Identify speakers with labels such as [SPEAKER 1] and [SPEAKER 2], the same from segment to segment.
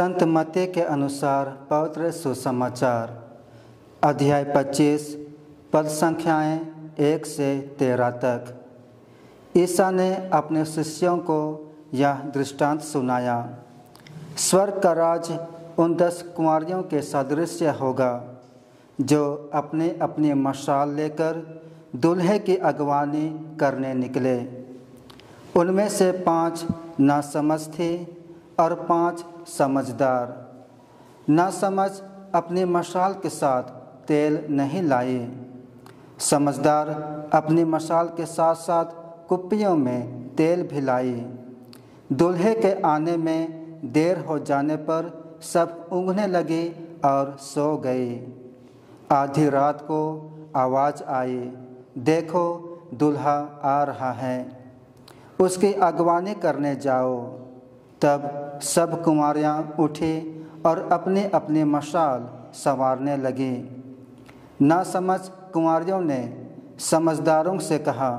[SPEAKER 1] संत मत्ती के अनुसार पवित्र सुसमाचार अध्याय 25 पद संख्याएँ 1 से 13 तक। ईसा ने अपने शिष्यों को यह दृष्टांत सुनाया। स्वर्ग का राज उन 10 कुंवारियों के सदृश होगा जो अपने अपनी मशाल लेकर दूल्हे की अगवानी करने निकले। उनमें से 5 नासमझ थे और 5 समझदार। नासमझ अपनी मशाल के साथ तेल नहीं लाए, समझदार अपनी मशाल के साथ साथ कुप्पियों में तेल भी लाए। दूल्हे के आने में देर हो जाने पर सब ऊँघने लगे और सो गए। आधी रात को आवाज़ आई, देखो दूल्हा आ रहा है, उसकी अगवानी करने जाओ। तब सब कुंवारियाँ उठी और अपनी अपनी मशाल संवारने लगी। नासमझ कुंवारियों ने समझदारों से कहा,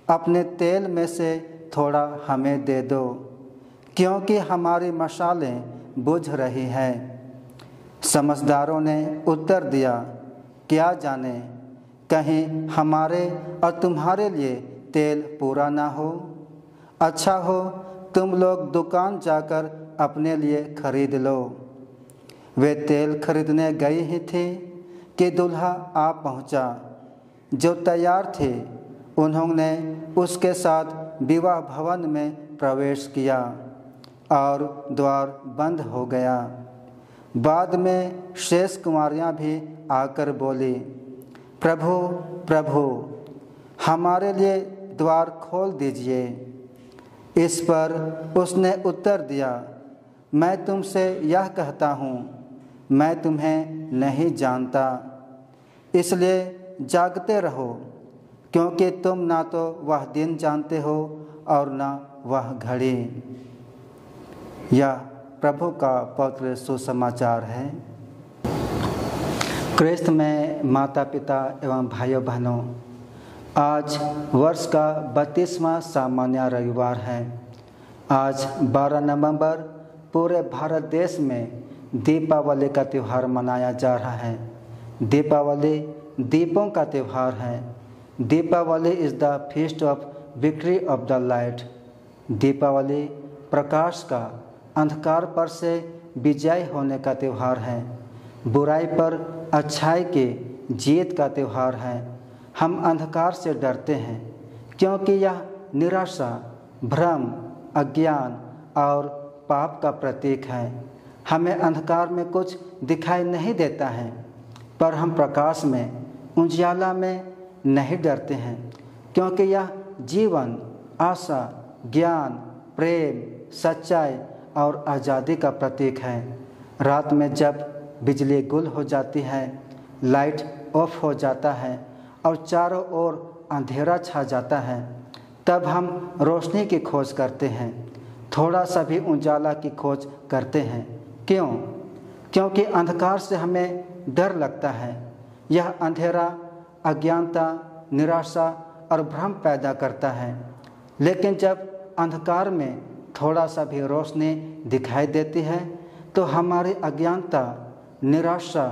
[SPEAKER 1] अपने तेल में से थोड़ा हमें दे दो, क्योंकि हमारी मशालें बुझ रही हैं। समझदारों ने उत्तर दिया, क्या जाने कहीं हमारे और तुम्हारे लिए तेल पूरा ना हो। अच्छा हो तुम लोग दुकान जाकर अपने लिए खरीद लो। वे तेल खरीदने गए ही थे कि दूल्हा आ पहुंचा। जो तैयार थे उन्होंने उसके साथ विवाह भवन में प्रवेश किया और द्वार बंद हो गया। बाद में शेष कुंवारियाँ भी आकर बोली, प्रभु प्रभु हमारे लिए द्वार खोल दीजिए। इस पर उसने उत्तर दिया, मैं तुमसे यह कहता हूँ, मैं तुम्हें नहीं जानता। इसलिए जागते रहो, क्योंकि तुम ना तो वह दिन जानते हो और ना वह घड़ी। यह प्रभु का पवित्र सुसमाचार है। क्रिस्त में माता पिता एवं भाइयों बहनों, आज वर्ष का 32वां सामान्य रविवार है। आज 12 नवंबर पूरे भारत देश में दीपावली का त्यौहार मनाया जा रहा है। दीपावली दीपों का त्यौहार है। Deepawali is the feast of victory of the light. Deepawali प्रकाश का अंधकार पर से विजय होने का त्यौहार है। बुराई पर अच्छाई की जीत का त्यौहार है। हम अंधकार से डरते हैं क्योंकि यह निराशा, भ्रम, अज्ञान और पाप का प्रतीक है। हमें अंधकार में कुछ दिखाई नहीं देता है, पर हम प्रकाश में, उजियाला में नहीं डरते हैं, क्योंकि यह जीवन, आशा, ज्ञान, प्रेम, सच्चाई और आज़ादी का प्रतीक है। रात में जब बिजली गुल हो जाती है, लाइट ऑफ हो जाता है और चारों ओर अंधेरा छा जाता है, तब हम रोशनी की खोज करते हैं, थोड़ा सा भी उजाला की खोज करते हैं। क्यों? क्योंकि अंधकार से हमें डर लगता है। यह अंधेरा अज्ञानता, निराशा और भ्रम पैदा करता है। लेकिन जब अंधकार में थोड़ा सा भी रोशनी दिखाई देती है तो हमारी अज्ञानता, निराशा,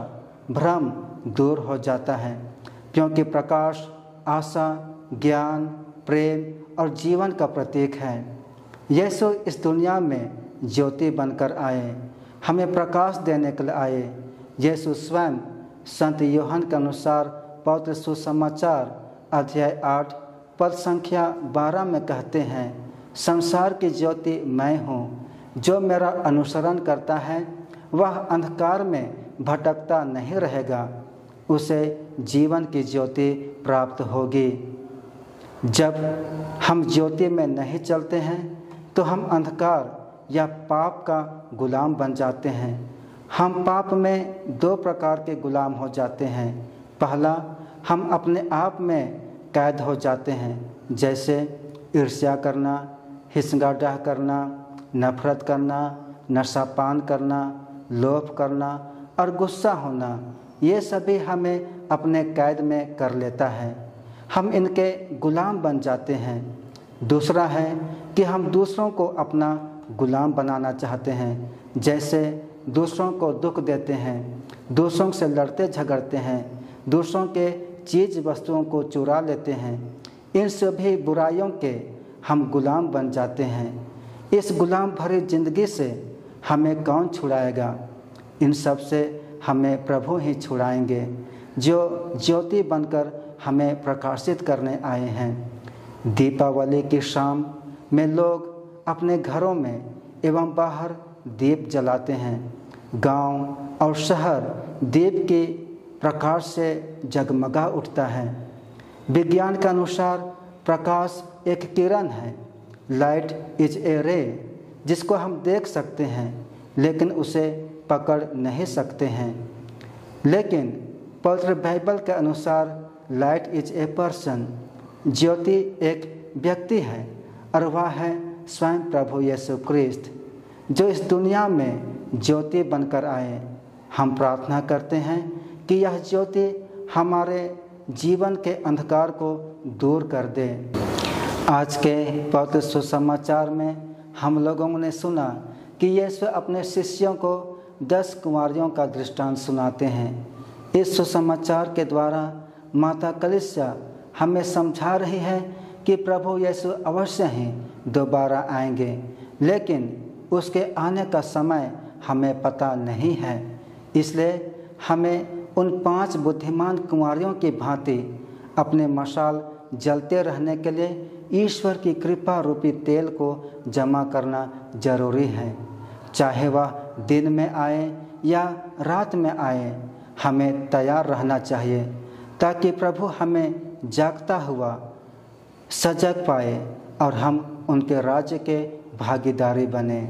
[SPEAKER 1] भ्रम दूर हो जाता है, क्योंकि प्रकाश आशा, ज्ञान, प्रेम और जीवन का प्रतीक है। यीशु इस दुनिया में ज्योति बनकर आए, हमें प्रकाश देने के लिए आए। यीशु स्वयं संत यूहन्ना के अनुसार पवित्र सुसमाचार अध्याय 8 पद संख्या 12 में कहते हैं, संसार की ज्योति मैं हूँ, जो मेरा अनुसरण करता है वह अंधकार में भटकता नहीं रहेगा, उसे जीवन की ज्योति प्राप्त होगी। जब हम ज्योति में नहीं चलते हैं तो हम अंधकार या पाप का गुलाम बन जाते हैं। हम पाप में 2 प्रकार के गुलाम हो जाते हैं। पहला, हम अपने आप में कैद हो जाते हैं, जैसे ईर्ष्या करना, हिंसा करना, नफरत करना, नशापान करना, लोभ करना और गुस्सा होना। ये सभी हमें अपने कैद में कर लेता है। हम इनके गुलाम बन जाते हैं। दूसरा है कि हम दूसरों को अपना गुलाम बनाना चाहते हैं, जैसे दूसरों को दुख देते हैं, दूसरों से लड़ते झगड़ते हैं, दूसरों के चीज़ वस्तुओं को चुरा लेते हैं। इन सभी बुराइयों के हम गुलाम बन जाते हैं। इस गुलाम भरी जिंदगी से हमें कौन छुड़ाएगा? इन सब से हमें प्रभु ही छुड़ाएंगे, जो ज्योति बनकर हमें प्रकाशित करने आए हैं। दीपावली की शाम में लोग अपने घरों में एवं बाहर दीप जलाते हैं। गांव और शहर दीप के प्रकाश से जगमगा उठता है। विज्ञान के अनुसार प्रकाश एक किरण है। लाइट इज ए रे, जिसको हम देख सकते हैं लेकिन उसे पकड़ नहीं सकते हैं। लेकिन पवित्र बाइबल के अनुसार लाइट इज ए पर्सन, ज्योति एक व्यक्ति है और वह है स्वयं प्रभु यीशु क्रिस्त, जो इस दुनिया में ज्योति बनकर आए। हम प्रार्थना करते हैं कि यह ज्योति हमारे जीवन के अंधकार को दूर कर दे। आज के पवित्र सुसमाचार में हम लोगों ने सुना कि यीशु अपने शिष्यों को 10 कुंवारियों का दृष्टांत सुनाते हैं। इस सुसमाचार के द्वारा माता कलीसिया हमें समझा रही है कि प्रभु यीशु अवश्य ही दोबारा आएंगे, लेकिन उसके आने का समय हमें पता नहीं है। इसलिए हमें उन 5 बुद्धिमान कुंवारियों की भांति अपने मशाल जलते रहने के लिए ईश्वर की कृपा रूपी तेल को जमा करना जरूरी है। चाहे वह दिन में आए या रात में आए, हमें तैयार रहना चाहिए ताकि प्रभु हमें जागता हुआ सजग पाए और हम उनके राज्य के भागीदारी बने।